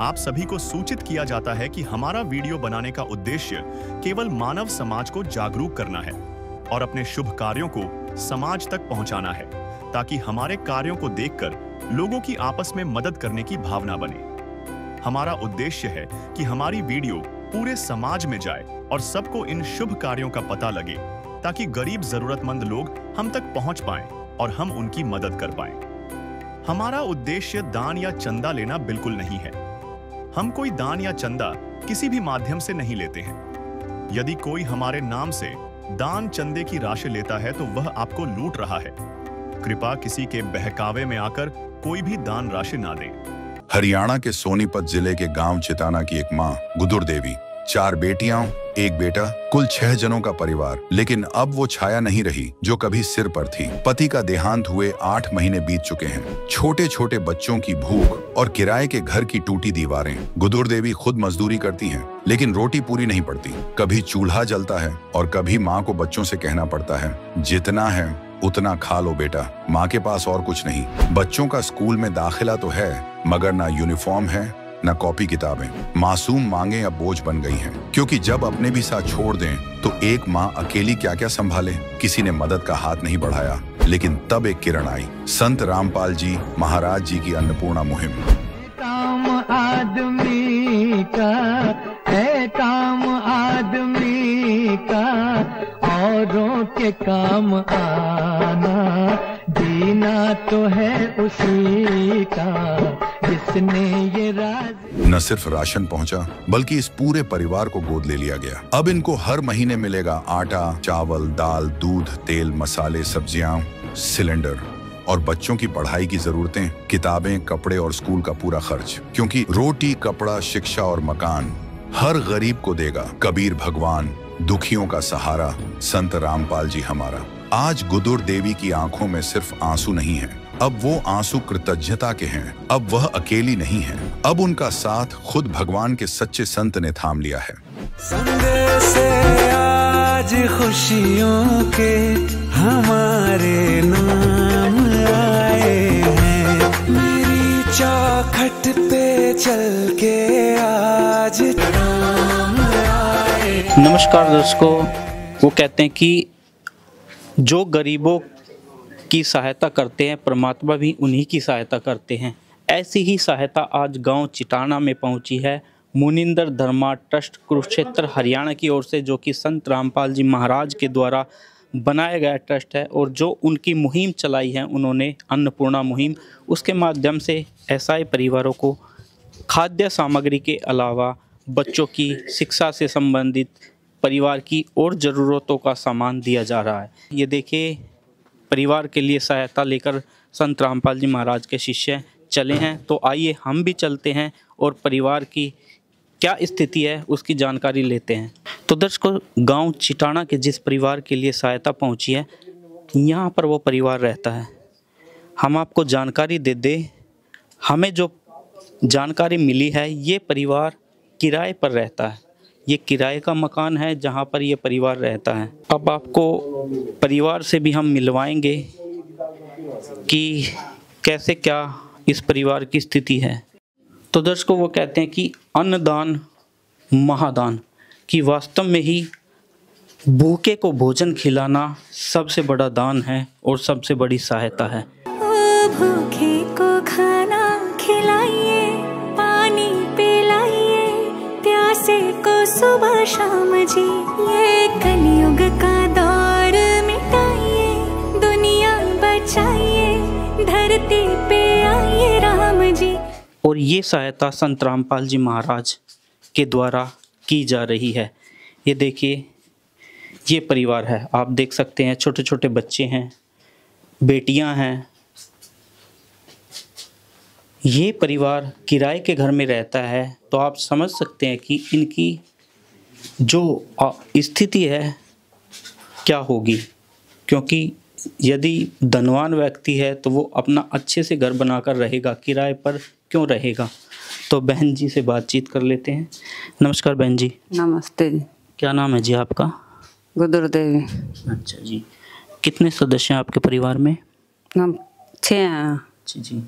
आप सभी को सूचित किया जाता है कि हमारा वीडियो बनाने का उद्देश्य केवल मानव समाज को जागरूक करना है और अपने शुभ कार्यों को समाज तक पहुंचाना है, ताकि हमारे कार्यों को देखकर लोगों की आपस में मदद करने की भावना बने। हमारा उद्देश्य है कि हमारी वीडियो पूरे समाज में जाए और सबको इन शुभ कार्यों का पता लगे, ताकि गरीब जरूरतमंद लोग हम तक पहुंच पाएं और हम उनकी मदद कर पाएं। हमारा उद्देश्य दान या चंदा लेना बिल्कुल नहीं है। हम कोई दान या चंदा किसी भी माध्यम से नहीं लेते हैं। यदि कोई हमारे नाम से दान चंदे की राशि लेता है तो वह आपको लूट रहा है। कृपया किसी के बहकावे में आकर कोई भी दान राशि ना दें। हरियाणा के सोनीपत जिले के गांव चिताना की एक मां गुदुर देवी, 4 बेटियां, 1 बेटा, कुल 6 जनों का परिवार। लेकिन अब वो छाया नहीं रही जो कभी सिर पर थी। पति का देहांत हुए 8 महीने बीत चुके हैं। छोटे छोटे बच्चों की भूख और किराए के घर की टूटी दीवारें। गुदुर देवी खुद मजदूरी करती हैं, लेकिन रोटी पूरी नहीं पड़ती। कभी चूल्हा जलता है और कभी माँ को बच्चों से कहना पड़ता है, जितना है उतना खा लो बेटा। माँ के पास और कुछ नहीं। बच्चों का स्कूल में दाखिला तो है, मगर ना यूनिफॉर्म है, न कॉपी किताबें। मासूम मांगे अब बोझ बन गई हैं, क्योंकि जब अपने भी साथ छोड़ दें तो एक माँ अकेली क्या क्या संभाले। किसी ने मदद का हाथ नहीं बढ़ाया, लेकिन तब एक किरण आई। संत रामपाल जी महाराज जी की अन्नपूर्णा मुहिम। काम आदमी का है, काम आदमी का औरों के काम आना। जीना तो है उसी का जिसने ये राज। न सिर्फ राशन पहुंचा, बल्कि इस पूरे परिवार को गोद ले लिया गया। अब इनको हर महीने मिलेगा आटा, चावल, दाल, दूध, तेल, मसाले, सब्जियां, सिलेंडर और बच्चों की पढ़ाई की जरूरतें, किताबें, कपड़े और स्कूल का पूरा खर्च। क्योंकि रोटी, कपड़ा, शिक्षा और मकान हर गरीब को देगा कबीर भगवान, दुखियों का सहारा, संत रामपाल जी हमारा। आज गुदुर देवी की आंखों में सिर्फ आंसू नहीं है, अब वो आंसू कृतज्ञता के हैं। अब वह अकेली नहीं है, अब उनका साथ खुद भगवान के सच्चे संत ने थाम लिया है। संदेश से आज खुशियों के हमारे नाम आए हैं। मेरी चौखट पे चल के आज नाम आए। नमस्कार दोस्तों, वो कहते हैं कि जो गरीबों की सहायता करते हैं परमात्मा भी उन्हीं की सहायता करते हैं। ऐसी ही सहायता आज गांव चिटाना में पहुंची है मुनिंदर धर्मा ट्रस्ट कुरुक्षेत्र हरियाणा की ओर से, जो कि संत रामपाल जी महाराज के द्वारा बनाया गया ट्रस्ट है। और जो उनकी मुहिम चलाई है उन्होंने, अन्नपूर्णा मुहिम, उसके माध्यम से असहाय परिवारों को खाद्य सामग्री के अलावा बच्चों की शिक्षा से संबंधित परिवार की और ज़रूरतों का सामान दिया जा रहा है। ये देखिए, परिवार के लिए सहायता लेकर संत रामपाल जी महाराज के शिष्य चले हैं। तो आइए हम भी चलते हैं और परिवार की क्या स्थिति है उसकी जानकारी लेते हैं। तो दर्शकों, गांव चिटाना के जिस परिवार के लिए सहायता पहुंची है, यहाँ पर वो परिवार रहता है। हम आपको जानकारी दे दें, हमें जो जानकारी मिली है, ये परिवार किराए पर रहता है। ये किराए का मकान है जहाँ पर ये परिवार रहता है। अब आपको परिवार से भी हम मिलवाएंगे कि कैसे क्या इस परिवार की स्थिति है। तो दर्शकों, वो कहते हैं कि अन्नदान महादान, कि वास्तव में ही भूखे को भोजन खिलाना सबसे बड़ा दान है और सबसे बड़ी सहायता है। भूखे को खाना खिलाइए, पानी पिलाइए, प्यासे को सुबह शाम जी। ये कलयुग का दौर मिटाइए, दुनिया बचाइए, धरती पे आइए राम जी। और ये सहायता संत रामपाल जी महाराज के द्वारा की जा रही है। ये देखिए, ये परिवार है, आप देख सकते हैं, छोटे छोटे बच्चे हैं, बेटियां हैं। ये परिवार किराए के घर में रहता है, तो आप समझ सकते हैं कि इनकी जो स्थिति है क्या होगी। क्योंकि यदि धनवान व्यक्ति है तो वो अपना अच्छे से घर बनाकर रहेगा, किराए पर क्यों रहेगा। तो बहन जी से बातचीत कर लेते हैं। नमस्कार बहन जी। नमस्ते जी। क्या नाम है जी आपका? गुदुर देवी। अच्छा जी, कितने सदस्य हैं आपके परिवार में? हम 6 हैं। अच्छा जी,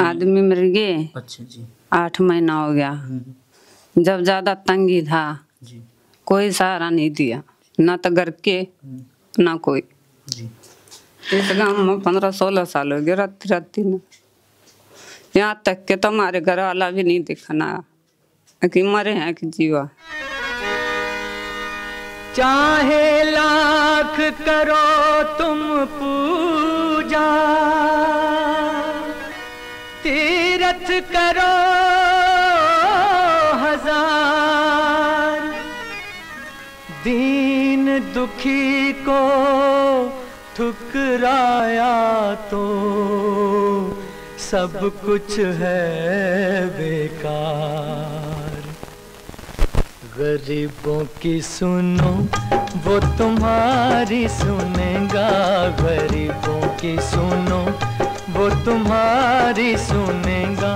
आदमी मर गए, अच्छा जी। 8 महीना हो गया। जब ज्यादा तंगी था, जी कोई सहारा नहीं दिया, ना तो घर के ना कोई। जी। इस गांव में 15-16 साल हो गए रहती में। यहाँ तक के तो हमारे घर वाला भी नहीं दिखना कि मरे हैं कि जीवा। चाहे लाख करो तुम पूजा, तीरथ करो हजार, दीन दुखी को ठुकराया तो सब कुछ है बेकार। गरीबों की सुनो वो तुम्हारी सुनेगा, गरीबों की सुनो वो तुम्हारी सुनेगा।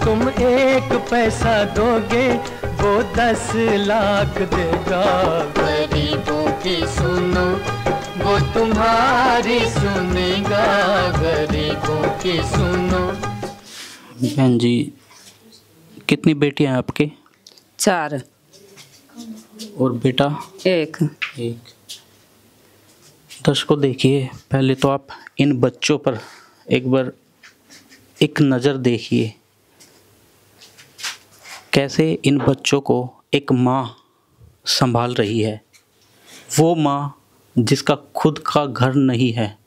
तुम 1 पैसा दोगे वो 10 लाख देगा। गरीबों की सुनो वो तुम्हारी सुनेगा, गरीबों की सुनो। बहन जी, कितनी बेटियां हैं आपके? 4। और बेटा? 1। दर्शकों देखिए, पहले तो आप इन बच्चों पर एक बार एक नज़र देखिए, कैसे इन बच्चों को एक माँ संभाल रही है। वो माँ जिसका खुद का घर नहीं है।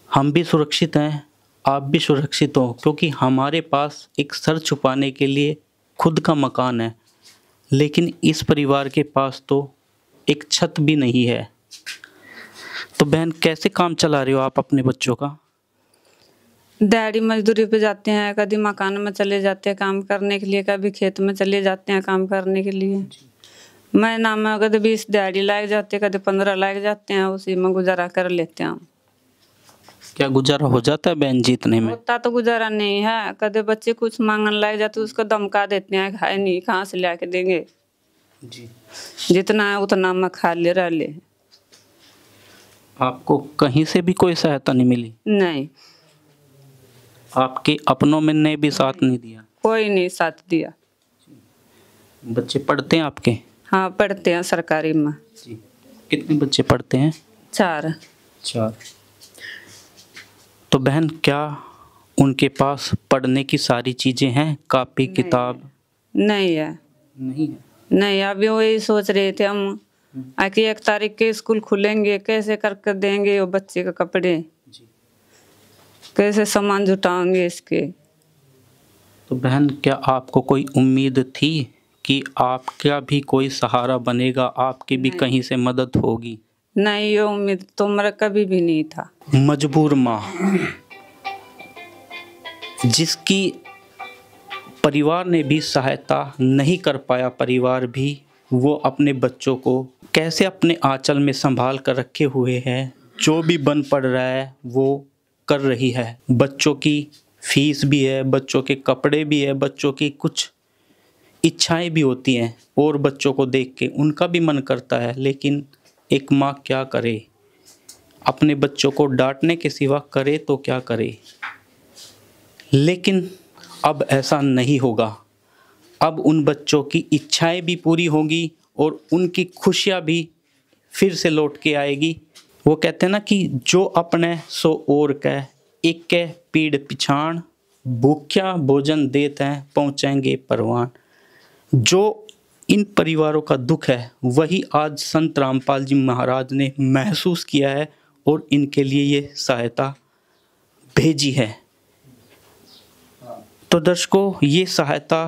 हम भी सुरक्षित हैं, आप भी सुरक्षित हो, क्योंकि हमारे पास एक सर छुपाने के लिए खुद का मकान है, लेकिन इस परिवार के पास तो एक छत भी नहीं है। तो बहन, कैसे काम चला रहे हो आप अपने बच्चों का? दिहाड़ी मजदूरी पे जाते हैं, कभी मकान में चले जाते हैं काम करने के लिए, कभी खेत में चले जाते हैं काम करने के लिए। महीना में कभी 20 दिहाड़ी लाग जाते हैं, कभी 15 लाग जाते हैं, उसी में गुजारा कर लेते हैं। क्या गुजारा हो जाता है बहन जी इतने में? होता तो गुजारा नहीं है, कभी बच्चे कुछ मांगने लग जाते उसको धमका देते हैं, खाए नहीं, कहाँ से ला के देंगे जी। जितना है उतना में खा ले रह ले। आपको कहीं से भी कोई सहायता नहीं मिली? नहीं, आपके अपनों में ने भी साथ नहीं दिया? कोई नहीं साथ दिया। बच्चे पढ़ते हैं आपके? हाँ, पढ़ते हैं सरकारी में। जी। कितने बच्चे पढ़ते हैं? 4। तो बहन, क्या उनके पास पढ़ने की सारी चीजें हैं, कॉपी किताब? नहीं है। नहीं है। नहीं, अभी वही सोच रहे थे हम कि 1 तारीख के स्कूल खुलेंगे, कैसे करके देंगे वो बच्चे के कपड़े, कैसे सामान जुटाएंगे इसके। तो बहन, क्या आपको कोई उम्मीद थी कि आपका भी कोई सहारा बनेगा, आपकी भी कहीं से मदद होगी? नहीं, ये उम्मीद तो मेरा कभी भी नहीं था। मजबूर माँ, जिसकी परिवार ने भी सहायता नहीं कर पाया, परिवार भी, वो अपने बच्चों को कैसे अपने आंचल में संभाल कर रखे हुए है। जो भी बन पड़ रहा है वो कर रही है। बच्चों की फीस भी है, बच्चों के कपड़े भी है, बच्चों की कुछ इच्छाएं भी होती हैं, और बच्चों को देख के उनका भी मन करता है, लेकिन एक माँ क्या करे, अपने बच्चों को डांटने के सिवा करे तो क्या करे। लेकिन अब ऐसा नहीं होगा। अब उन बच्चों की इच्छाएं भी पूरी होंगी और उनकी खुशियां भी फिर से लौट के आएगी। वो कहते हैं ना कि जो अपने सो और कह, एक के पीड़ पिछाण, भूख्या भोजन देते हैं पहुँचेंगे परवान। जो इन परिवारों का दुख है वही आज संत रामपाल जी महाराज ने महसूस किया है और इनके लिए ये सहायता भेजी है। तो दर्शकों, ये सहायता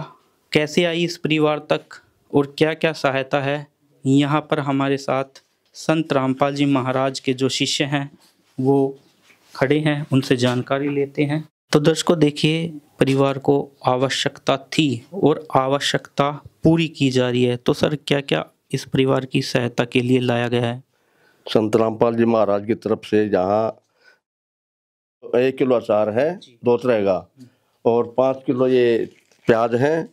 कैसे आई इस परिवार तक और क्या क्या सहायता है, यहाँ पर हमारे साथ संत रामपाल जी महाराज के जो शिष्य हैं वो खड़े हैं, उनसे जानकारी लेते हैं। तो दर्शकों देखिए, परिवार को आवश्यकता थी और आवश्यकता पूरी की जा रही है। तो सर, क्या क्या इस परिवार की सहायता के लिए लाया गया है? संत रामपाल जी महाराज की तरफ से जहाँ 1 किलो अचार है, 2 तरह का, और 5 किलो ये प्याज है,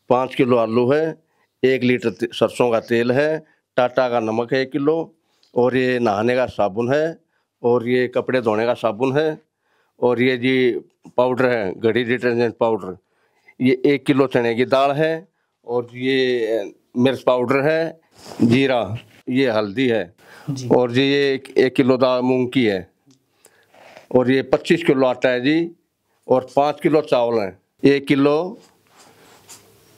5 किलो आलू है, 1 लीटर सरसों का तेल है, टाटा का नमक है 1 किलो, और ये नहाने का साबुन है, और ये कपड़े धोने का साबुन है, और ये जी पाउडर है, घड़ी डिटर्जेंट पाउडर, ये 1 किलो चने की दाल है, और ये मिर्च पाउडर है, जीरा, ये हल्दी है, और ये 1 किलो दाल मूंग की है, और ये 25 किलो आटा है जी, और 5 किलो चावल है, 1 किलो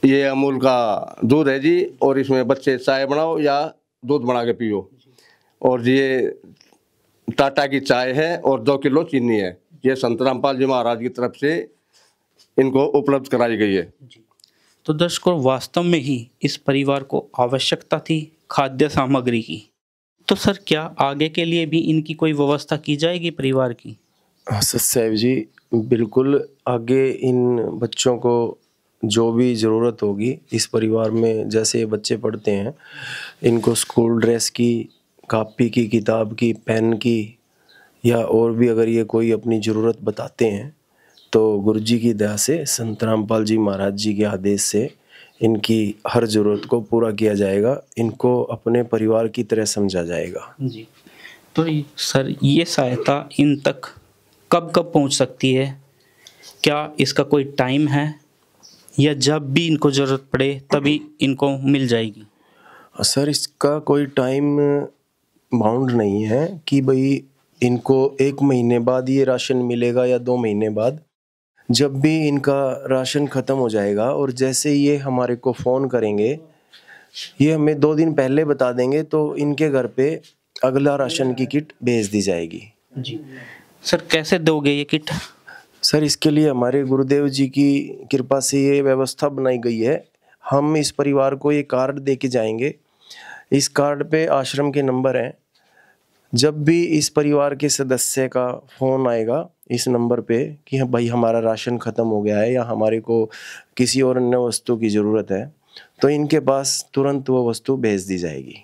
ये अमूल का दूध है जी, और इसमें बच्चे चाय बनाओ या दूध बना के पियो, और ये टाटा की चाय है, और 2 किलो चीनी है। ये संत रामपाल जी महाराज की तरफ से इनको उपलब्ध कराई गई है। तो दर्शकों, वास्तव में ही इस परिवार को आवश्यकता थी खाद्य सामग्री की। तो सर, क्या आगे के लिए भी इनकी कोई व्यवस्था की जाएगी परिवार की? साहब जी, बिल्कुल आगे इन बच्चों को जो भी ज़रूरत होगी इस परिवार में, जैसे बच्चे पढ़ते हैं, इनको स्कूल ड्रेस की, कॉपी की, किताब की, पेन की, या और भी अगर ये कोई अपनी ज़रूरत बताते हैं तो गुरुजी की दया से, संत रामपाल जी महाराज जी के आदेश से इनकी हर ज़रूरत को पूरा किया जाएगा। इनको अपने परिवार की तरह समझा जाएगा जी। तो सर, ये सहायता इन तक कब कब पहुंच सकती है? क्या इसका कोई टाइम है, या जब भी इनको ज़रूरत पड़े तभी इनको मिल जाएगी? सर, इसका कोई टाइम बाउंड नहीं है कि भाई इनको 1 महीने बाद ये राशन मिलेगा या 2 महीने बाद। जब भी इनका राशन ख़त्म हो जाएगा, और जैसे ये हमारे को फ़ोन करेंगे, ये हमें 2 दिन पहले बता देंगे, तो इनके घर पे अगला राशन की किट भेज दी जाएगी जी। सर, कैसे दोगे ये किट? सर, इसके लिए हमारे गुरुदेव जी की कृपा से ये व्यवस्था बनाई गई है। हम इस परिवार को ये कार्ड दे के जाएंगे। इस कार्ड पे आश्रम के नंबर हैं। जब भी इस परिवार के सदस्य का फ़ोन आएगा इस नंबर पे कि हाँ भाई हमारा राशन ख़त्म हो गया है, या हमारे को किसी और अन्य वस्तु की ज़रूरत है, तो इनके पास तुरंत वो वस्तु भेज दी जाएगी।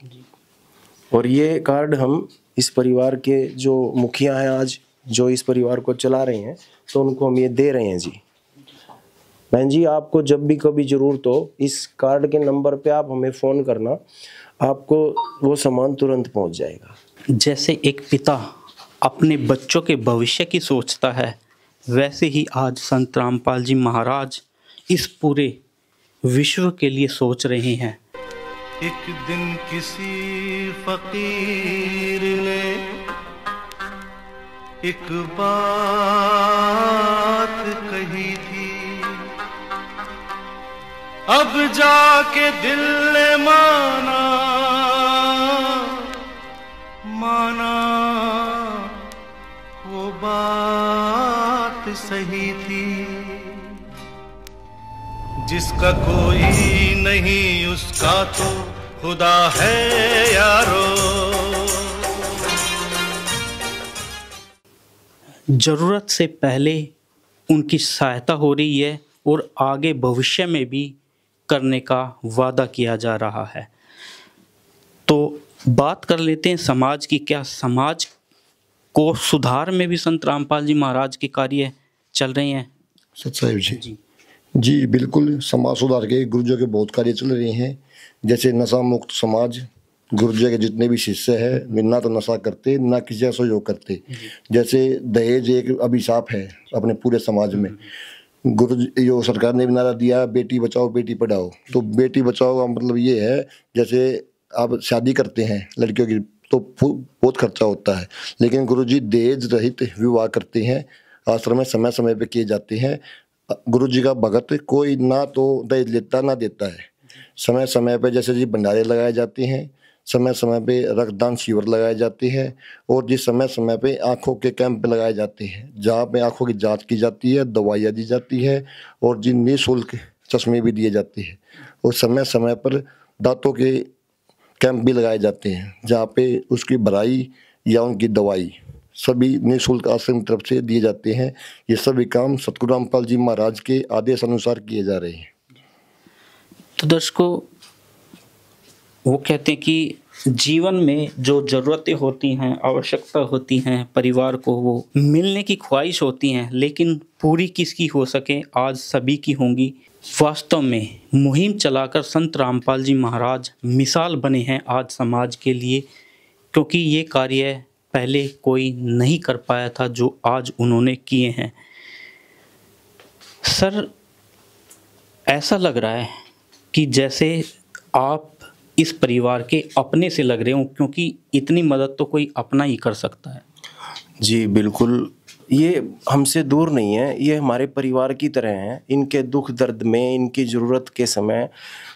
और ये कार्ड हम इस परिवार के जो मुखिया हैं आज, जो इस परिवार को चला रहे हैं, तो उनको हम ये दे रहे हैं जी। बहन जी, आपको जब भी कभी ज़रूरत हो, इस कार्ड के नंबर पे आप हमें फ़ोन करना, आपको वो सामान तुरंत पहुंच जाएगा। जैसे एक पिता अपने बच्चों के भविष्य की सोचता है, वैसे ही आज संत रामपाल जी महाराज इस पूरे विश्व के लिए सोच रहे हैं। एक दिन किसी फकीर ने एक बात कही थी, अब जाके दिल ने माना वो बात सही थी। जिसका कोई नहीं उसका तो खुदा है यारो। जरूरत से पहले उनकी सहायता हो रही है, और आगे भविष्य में भी करने का वादा किया जा रहा है। तो बात कर लेते हैं समाज की। क्या समाज को सुधार में भी संत रामपाल जी महाराज के कार्य चल रहे हैं? सतसाहिब जी, बिल्कुल समाज सुधार के गुरुजी के बहुत कार्य चल रहे हैं। जैसे नशा मुक्त समाज, गुरुजी के जितने भी शिष्य है, ना तो नशा करते, ना किसी का सहयोग करते। जैसे दहेज एक अभिशाप है अपने पूरे समाज में। गुरुजी जो सरकार ने भी नारा दिया, बेटी बचाओ बेटी पढ़ाओ। तो बेटी बचाओ का मतलब ये है, जैसे आप शादी करते हैं लड़कियों की तो बहुत खर्चा होता है, लेकिन गुरुजी दहेज रहित विवाह करते हैं। आश्रम में समय समय पे किए जाते हैं। गुरुजी का भगत कोई ना तो दहेज लेता ना देता है। समय समय पे जैसे जी भंडारे लगाए जाते हैं, समय समय पे रक्तदान शिविर लगाए जाते हैं, और जिस समय समय पे आँखों के कैंप लगाए जाते हैं, जहाँ पे आँखों की जांच की जाती है, दवाइयाँ दी जाती है, और जी निःशुल्क चश्मे भी दिए जाते हैं। और समय समय पर दांतों के कैंप भी लगाए जाते हैं, जहाँ पे उसकी भराई या उनकी दवाई सभी निःशुल्क आश्रम की तरफ से दिए जाते हैं। ये सभी काम सतगुरु रामपाल जी महाराज के आदेश अनुसार किए जा रहे हैं। तो दर्शकों, वो कहते हैं कि जीवन में जो ज़रूरतें होती हैं, आवश्यकता होती हैं, परिवार को वो मिलने की ख्वाहिश होती हैं, लेकिन पूरी किसकी हो सके, आज सभी की होंगी। वास्तव में मुहिम चलाकर संत रामपाल जी महाराज मिसाल बने हैं आज समाज के लिए, क्योंकि ये कार्य पहले कोई नहीं कर पाया था जो आज उन्होंने किए हैं। सर, ऐसा लग रहा है कि जैसे आप इस परिवार के अपने से लग रहे हो, क्योंकि इतनी मदद तो कोई अपना ही कर सकता है। जी बिल्कुल, ये हमसे दूर नहीं है, ये हमारे परिवार की तरह हैं। इनके दुख दर्द में, इनकी ज़रूरत के समय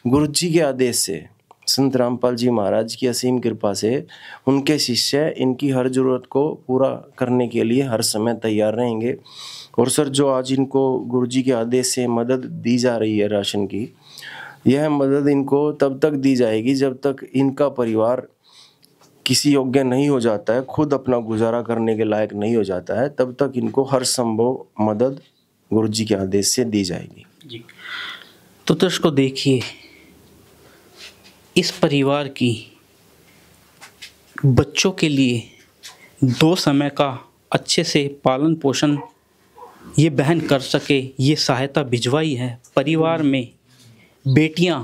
गुरु जी के आदेश से, संत रामपाल जी महाराज की असीम कृपा से उनके शिष्य इनकी हर ज़रूरत को पूरा करने के लिए हर समय तैयार रहेंगे। और सर, जो आज इनको गुरु जी के आदेश से मदद दी जा रही है राशन की, यह मदद इनको तब तक दी जाएगी जब तक इनका परिवार किसी योग्य नहीं हो जाता है, खुद अपना गुजारा करने के लायक नहीं हो जाता है, तब तक इनको हर संभव मदद गुरु जी के आदेश से दी जाएगी। जी, तो दर्शकों देखिए, इस परिवार की बच्चों के लिए 2 समय का अच्छे से पालन पोषण ये बहन कर सके, ये सहायता भिजवाई है। परिवार में बेटियां,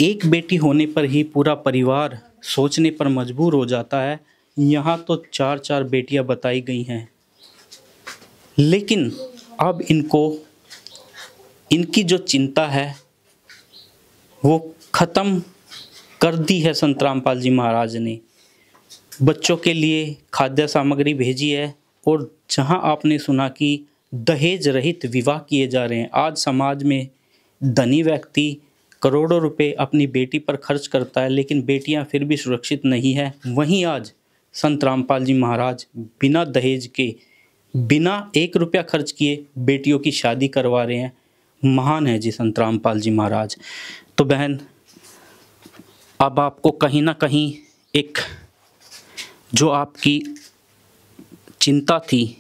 एक बेटी होने पर ही पूरा परिवार सोचने पर मजबूर हो जाता है। यहाँ तो 4-4 बेटियां बताई गई हैं, लेकिन अब इनको, इनकी जो चिंता है वो ख़त्म कर दी है संत रामपाल जी महाराज ने। बच्चों के लिए खाद्य सामग्री भेजी है, और जहाँ आपने सुना कि दहेज रहित विवाह किए जा रहे हैं। आज समाज में धनी व्यक्ति करोड़ों रुपए अपनी बेटी पर खर्च करता है, लेकिन बेटियां फिर भी सुरक्षित नहीं है। वहीं आज संत रामपाल जी महाराज बिना दहेज के, बिना 1 रुपया खर्च किए बेटियों की शादी करवा रहे हैं। महान है जी संत रामपाल जी महाराज। तो बहन, अब आपको कहीं ना कहीं एक जो आपकी चिंता थी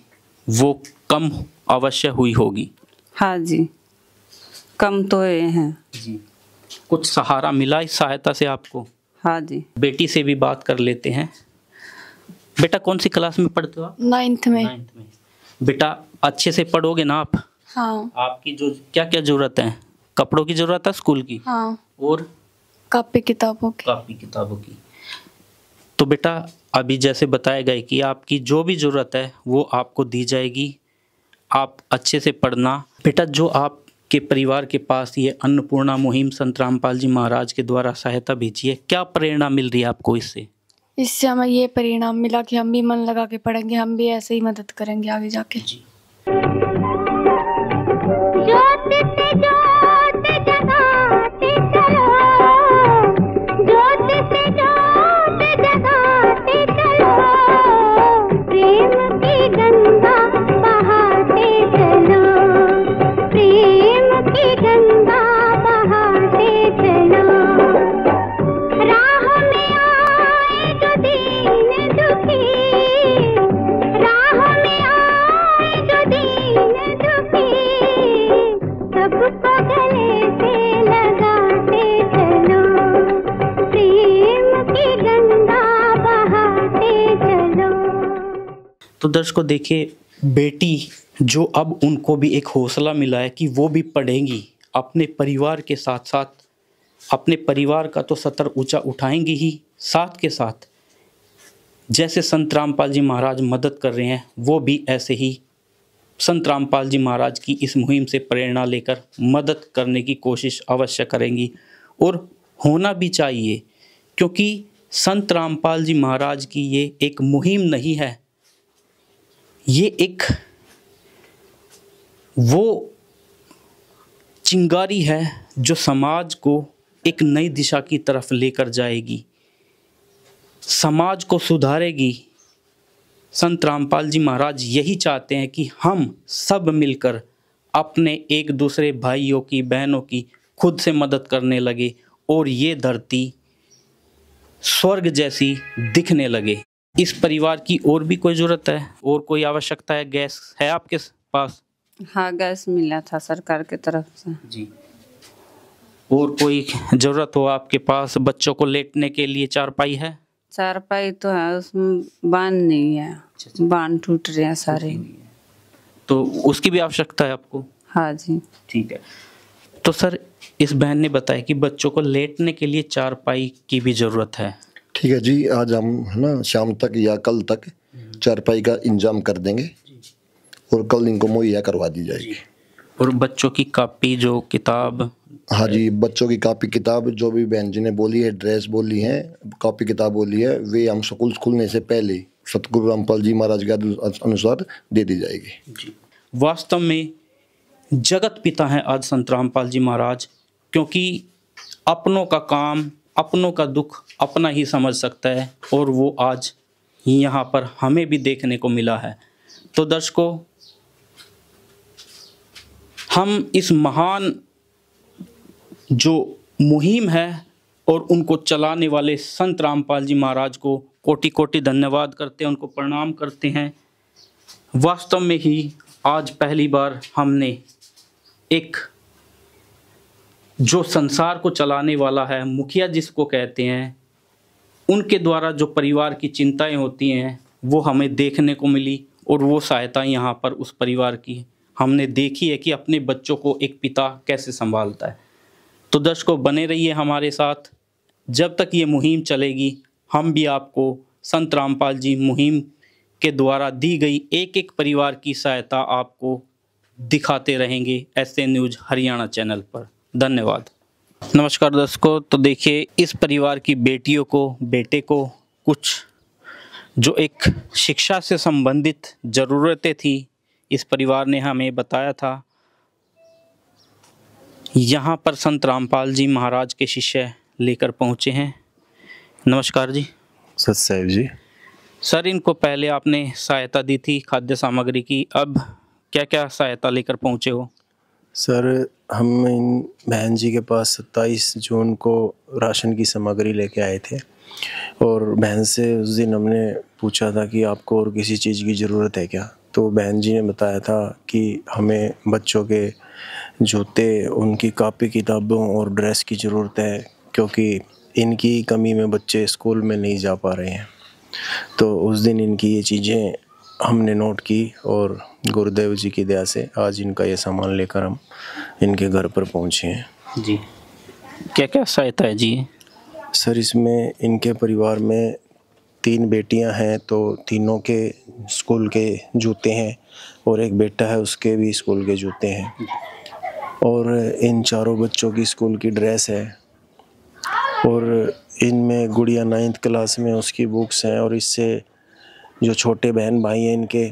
वो कम अवश्य हुई होगी। हाँ जी, कम तो ये हैं जी। कुछ सहारा मिला इस सहायता से आपको? हाँ जी। बेटी से भी बात कर लेते हैं। बेटा, कौन सी क्लास में पढ़ते हो आप? 9th में। 9th में। बेटा, अच्छे से पढ़ोगे ना आप? हाँ। आपकी जो क्या क्या जरूरत है? कपड़ों की जरूरत है स्कूल की? हाँ। और कॉपी किताबों की। कॉपी किताबों की। तो बेटा, अभी जैसे बताया गया कि आपकी जो भी ज़रूरत है वो आपको दी जाएगी। आप अच्छे से पढ़ना। बेटा, जो आपके परिवार के पास ये अन्नपूर्णा मुहिम संत रामपाल जी महाराज के द्वारा सहायता भेजी है, क्या प्रेरणा मिल रही है आपको इससे? इससे हमें ये परिणाम मिला कि हम भी मन लगा के पढ़ेंगे, हम भी ऐसे ही मदद करेंगे आगे जाके। जी। तो दर्शकों देखिए, बेटी जो अब उनको भी एक हौसला मिला है कि वो भी पढ़ेंगी, अपने परिवार के साथ साथ अपने परिवार का तो सतर ऊंचा उठाएंगी ही, साथ के साथ जैसे संत रामपाल जी महाराज मदद कर रहे हैं वो भी ऐसे ही संत रामपाल जी महाराज की इस मुहिम से प्रेरणा लेकर मदद करने की कोशिश अवश्य करेंगी। और होना भी चाहिए, क्योंकि संत रामपाल जी महाराज की ये एक मुहिम नहीं है, ये एक वो चिंगारी है जो समाज को एक नई दिशा की तरफ लेकर जाएगी, समाज को सुधारेगी। संत रामपाल जी महाराज यही चाहते हैं कि हम सब मिलकर अपने एक दूसरे भाइयों की, बहनों की खुद से मदद करने लगे और ये धरती स्वर्ग जैसी दिखने लगे। इस परिवार की और भी कोई ज़रूरत है, और कोई आवश्यकता है? गैस है आपके पास? हाँ, गैस मिला था सरकार की तरफ से। जी। और कोई ज़रूरत हो आपके पास? बच्चों को लेटने के लिए चारपाई है? चारपाई तो है, उसमें बांध नहीं है, बांध टूट रहे हैं सारे, तो उसकी भी आवश्यकता है आपको? हाँ जी। ठीक है। तो सर, इस बहन ने बताया कि बच्चों को लेटने के लिए चारपाई की भी ज़रूरत है, ठीक है जी, आज हम है ना शाम तक या कल तक चारपाई का इंतजाम कर देंगे और कल इनको मुहैया करवा दी जाएगी। और बच्चों की कापी, जो किताब? हाँ जी, बच्चों की कापी किताब जो भी बहन जी ने बोली है, ड्रेस बोली है, कॉपी किताब बोली है, वे हम स्कूल खुलने से पहले सतगुरु रामपाल जी महाराज के अनुसार दे दी जाएगी। वास्तव में जगत पिता हैं आज संत रामपाल जी महाराज, क्योंकि अपनों का काम, अपनों का दुख अपना ही समझ सकता है, और वो आज यहाँ पर हमें भी देखने को मिला है। तो दर्शकों, हम इस महान जो मुहिम है और उनको चलाने वाले संत रामपाल जी महाराज को कोटि कोटि धन्यवाद करते हैं, उनको प्रणाम करते हैं। वास्तव में ही आज पहली बार हमने एक जो संसार को चलाने वाला है, मुखिया जिसको कहते हैं, उनके द्वारा जो परिवार की चिंताएं होती हैं वो हमें देखने को मिली, और वो सहायता यहाँ पर उस परिवार की हमने देखी है कि अपने बच्चों को एक पिता कैसे संभालता है। तो दर्शकों, बने रहिए हमारे साथ, जब तक ये मुहिम चलेगी हम भी आपको संत रामपाल जी मुहिम के द्वारा दी गई एक एक परिवार की सहायता आपको दिखाते रहेंगे एसए न्यूज़ हरियाणा चैनल पर। धन्यवाद। नमस्कार दर्शकों, तो देखिए इस परिवार की बेटियों को, बेटे को कुछ जो एक शिक्षा से संबंधित ज़रूरतें थी, इस परिवार ने हमें बताया था। यहाँ पर संत रामपाल जी महाराज के शिष्य लेकर पहुँचे हैं। नमस्कार जी। सत साहिब जी। सर, इनको पहले आपने सहायता दी थी खाद्य सामग्री की, अब क्या क्या सहायता लेकर पहुँचे हो? सर, हम इन बहन जी के पास 27 जून को राशन की सामग्री लेके आए थे, और बहन से उस दिन हमने पूछा था कि आपको और किसी चीज़ की ज़रूरत है क्या, तो बहन जी ने बताया था कि हमें बच्चों के जूते, उनकी कापी किताबों और ड्रेस की ज़रूरत है, क्योंकि इनकी कमी में बच्चे स्कूल में नहीं जा पा रहे हैं। तो उस दिन इनकी ये चीज़ें हमने नोट की, और गुरुदेव जी की दया से आज इनका ये सामान लेकर हम इनके घर पर पहुँचे हैं। जी, क्या क्या सहायता है जी? सर, इसमें इनके परिवार में 3 बेटियां हैं, तो तीनों के स्कूल के जूते हैं, और एक बेटा है उसके भी स्कूल के जूते हैं, और इन चारों बच्चों की स्कूल की ड्रेस है, और इनमें गुड़िया 9th क्लास में उसकी बुक्स हैं, और इससे जो छोटे बहन भाई हैं इनके,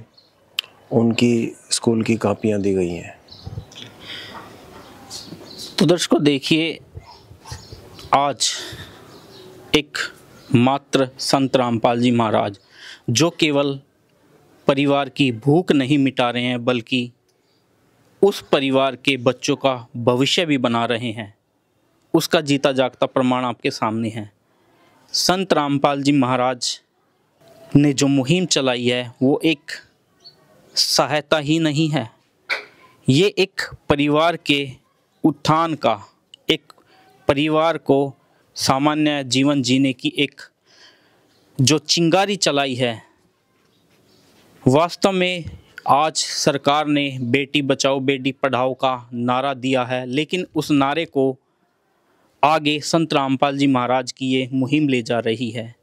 उनकी स्कूल की कापियां दी गई हैं। तो दर्शकों देखिए, आज एक मात्र संत रामपाल जी महाराज जो केवल परिवार की भूख नहीं मिटा रहे हैं, बल्कि उस परिवार के बच्चों का भविष्य भी बना रहे हैं, उसका जीता जागता प्रमाण आपके सामने है। संत रामपाल जी महाराज ने जो मुहिम चलाई है वो एक सहायता ही नहीं है, ये एक परिवार के उत्थान का, एक परिवार को सामान्य जीवन जीने की एक जो चिंगारी चलाई है। वास्तव में आज सरकार ने बेटी बचाओ बेटी पढ़ाओ का नारा दिया है, लेकिन उस नारे को आगे संत रामपाल जी महाराज की ये मुहिम ले जा रही है।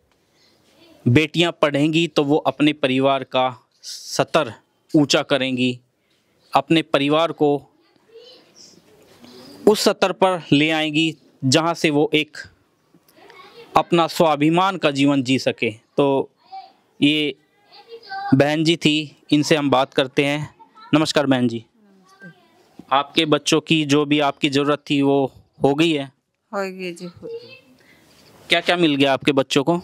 बेटियां पढ़ेंगी तो वो अपने परिवार का स्तर ऊंचा करेंगी, अपने परिवार को उस स्तर पर ले आएंगी जहां से वो एक अपना स्वाभिमान का जीवन जी सके। तो ये बहन जी थी, इनसे हम बात करते हैं। नमस्कार बहन जी। आपके बच्चों की जो भी आपकी ज़रूरत थी वो हो गई है? हो गई जी। क्या क्या मिल गया आपके बच्चों को?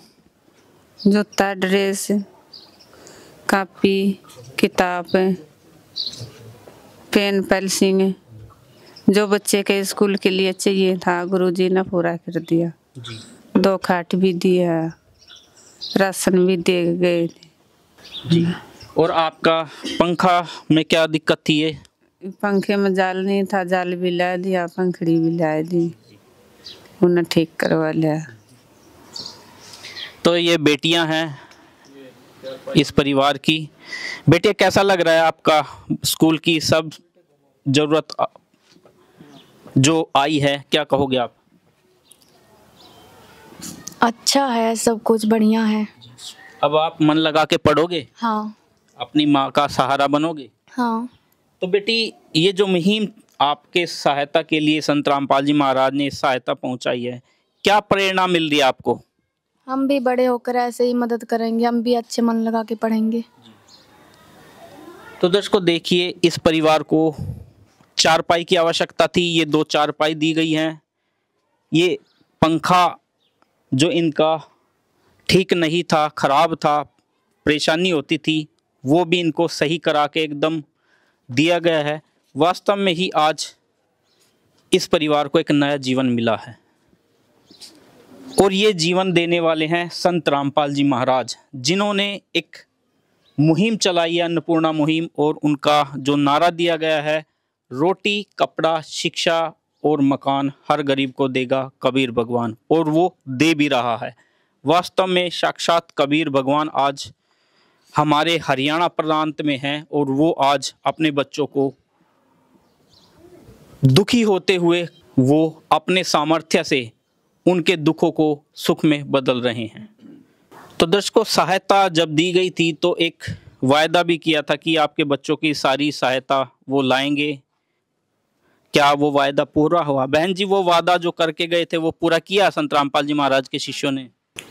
जूता, ड्रेस, कापी, किताब, पेन, पेंसिल, जो बच्चे के स्कूल के लिए चाहिए था गुरुजी ने पूरा कर दिया। 2 खाट भी दिया, राशन भी दे गए जी। और आपका पंखा में क्या दिक्कत थी? ये पंखे में जाल नहीं था, जाल भी ला दिया, पंखड़ी भी ला दी, उन्हें ठीक करवा लिया। तो ये बेटियां हैं इस परिवार की। बेटिया, कैसा लग रहा है आपका स्कूल की सब जरूरत जो आई है, क्या कहोगे आप? अच्छा है, सब कुछ बढ़िया है। अब आप मन लगा के पढ़ोगे? हाँ। अपनी माँ का सहारा बनोगे? हाँ। तो बेटी, ये जो मुहिम आपके सहायता के लिए संत रामपाल जी महाराज ने सहायता पहुंचाई है, क्या प्रेरणा मिल रही है आपको? हम भी बड़े होकर ऐसे ही मदद करेंगे, हम भी अच्छे मन लगा के पढ़ेंगे। तो दर्शकों देखिए, इस परिवार को चारपाई की आवश्यकता थी, ये 2 चारपाई दी गई हैं। ये पंखा जो इनका ठीक नहीं था, खराब था, परेशानी होती थी, वो भी इनको सही करा के एकदम दिया गया है। वास्तव में ही आज इस परिवार को एक नया जीवन मिला है और ये जीवन देने वाले हैं संत रामपाल जी महाराज, जिन्होंने एक मुहिम चलाई है, अन्नपूर्णा मुहिम, और उनका जो नारा दिया गया है, रोटी, कपड़ा, शिक्षा और मकान हर गरीब को देगा कबीर भगवान, और वो दे भी रहा है। वास्तव में साक्षात कबीर भगवान आज हमारे हरियाणा प्रांत में हैं और वो आज अपने बच्चों को दुखी होते हुए वो अपने सामर्थ्य से उनके दुखों को सुख में बदल रहे हैं। तो दर्शकों, सहायता जब दी गई थी तो एक वायदा भी किया था कि आपके बच्चों की सारी सहायता वो लाएंगे। क्या वो वायदा पूरा हुआ? बहन जी, वो वादा जो करके गए थे वो पूरा किया संत रामपाल जी महाराज के शिष्यों ने?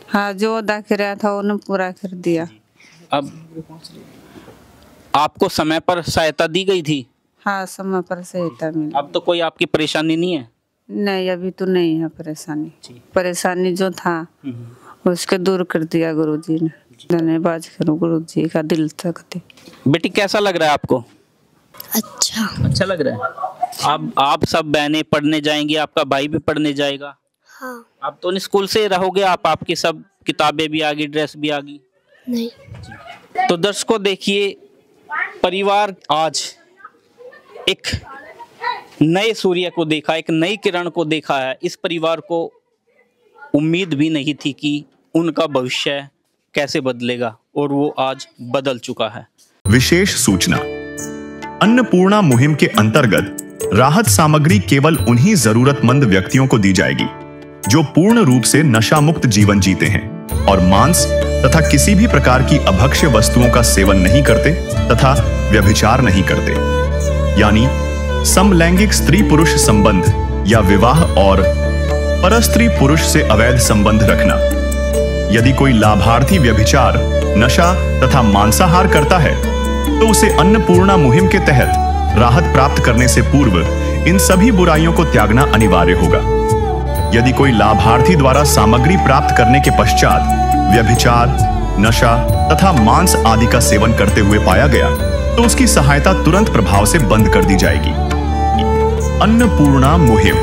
हाँ, जो वादा किया था उन्होंने पूरा कर दिया। अब आपको समय पर सहायता दी गई थी? हाँ, समय पर सहायता मिली। अब तो कोई आपकी परेशानी नहीं है? नहीं, अभी तो नहीं है परेशानी। परेशानी जो था उसके दूर कर दिया गुरुजी ने। धन्यवाद करो गुरुजी का दिल तक। बेटी, कैसा लग रहा है आपको? अच्छा लग रहा है। आप सब बहनें पढ़ने जाएंगी, आपका भाई भी पढ़ने जाएगा? हाँ। आप तो स्कूल से रहोगे, आपकी सब किताबें भी आ गई, ड्रेस भी आ गई? नहीं। तो दर्शकों देखिए, परिवार आज एक नए सूर्य को देखा, एक नई किरण को देखा है। इस परिवार को उम्मीद भी नहीं थी कि उनका भविष्य कैसे बदलेगा, और वो आज बदल चुका है। विशेष सूचना, अन्नपूर्णा मुहिम के अंतर्गत राहत सामग्री केवल उन्हीं जरूरतमंद व्यक्तियों को दी जाएगी जो पूर्ण रूप से नशा मुक्त जीवन जीते हैं और मांस तथा किसी भी प्रकार की अभक्ष्य वस्तुओं का सेवन नहीं करते तथा व्यभिचार नहीं करते, यानी समलैंगिक स्त्री पुरुष संबंध या विवाह और परस्त्री पुरुष से अवैध संबंध रखना। यदि कोई लाभार्थी व्यभिचार, नशा तथा मांसाहार करता है तो उसे अन्नपूर्णा मुहिम के तहत राहत प्राप्त करने से पूर्व इन सभी बुराइयों को त्यागना अनिवार्य होगा। यदि कोई लाभार्थी द्वारा सामग्री प्राप्त करने के पश्चात व्यभिचार, नशा तथा मांस आदि का सेवन करते हुए पाया गया तो उसकी सहायता तुरंत प्रभाव से बंद कर दी जाएगी। अन्नपूर्णा मुहिम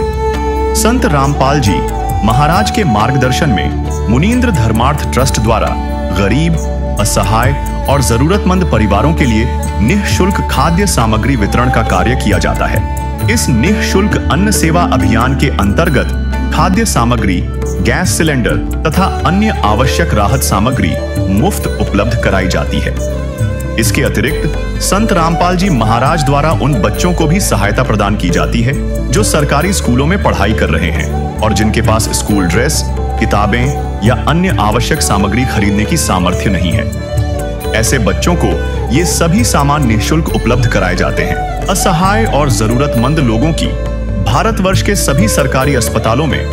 संत रामपाल जी महाराज के मार्गदर्शन में मुनींद्र धर्मार्थ ट्रस्ट द्वारा गरीब, असहाय और जरूरतमंद परिवारों के लिए निःशुल्क खाद्य सामग्री वितरण का कार्य किया जाता है। इस निःशुल्क अन्न सेवा अभियान के अंतर्गत खाद्य सामग्री, गैस सिलेंडर तथा अन्य आवश्यक राहत सामग्री मुफ्त उपलब्ध कराई जाती है। इसके अतिरिक्त संत रामपाल जी महाराज द्वारा उन बच्चों को भी सहायता प्रदान की जाती है जो सरकारी स्कूलों में पढ़ाई कर रहे हैं और जिनके पास स्कूल ड्रेस, किताबें या अन्य आवश्यक सामग्री खरीदने की सामर्थ्य नहीं है। ऐसे बच्चों को ये सभी सामान निःशुल्क उपलब्ध कराए जाते हैं। असहाय और जरूरतमंद लोगों की भारतवर्ष के सभी सरकारी अस्पतालों में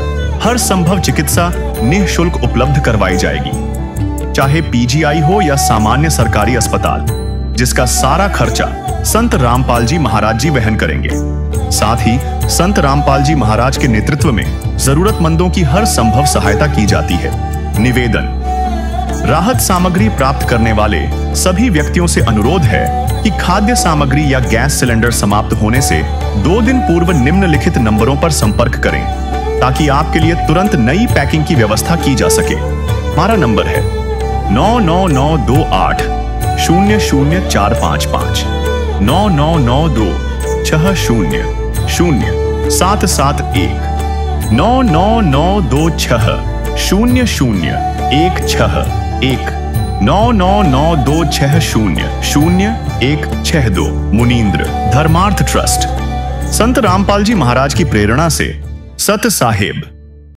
हर संभव चिकित्सा निःशुल्क उपलब्ध करवाई जाएगी, चाहे पीजीआई हो या सामान्य सरकारी अस्पताल, जिसका सारा खर्चा संत रामपाल जी महाराज जी वहन करेंगे। साथ ही संत रामपाल जी महाराज के नेतृत्व में जरूरतमंदों की हर संभव सहायता की जाती है। निवेदन, राहत सामग्री प्राप्त करने वाले सभी व्यक्तियों से अनुरोध है कि खाद्य सामग्री या गैस सिलेंडर समाप्त होने से 2 दिन पूर्व निम्नलिखित नंबरों पर संपर्क करें ताकि आपके लिए तुरंत नई पैकिंग की व्यवस्था की जा सके। हमारा नंबर है 99928 00455 9992 60 0771 99926 0016 99926000162 मुनींद्र धर्मार्थ ट्रस्ट। संत रामपाल जी महाराज की प्रेरणा से सत साहेब।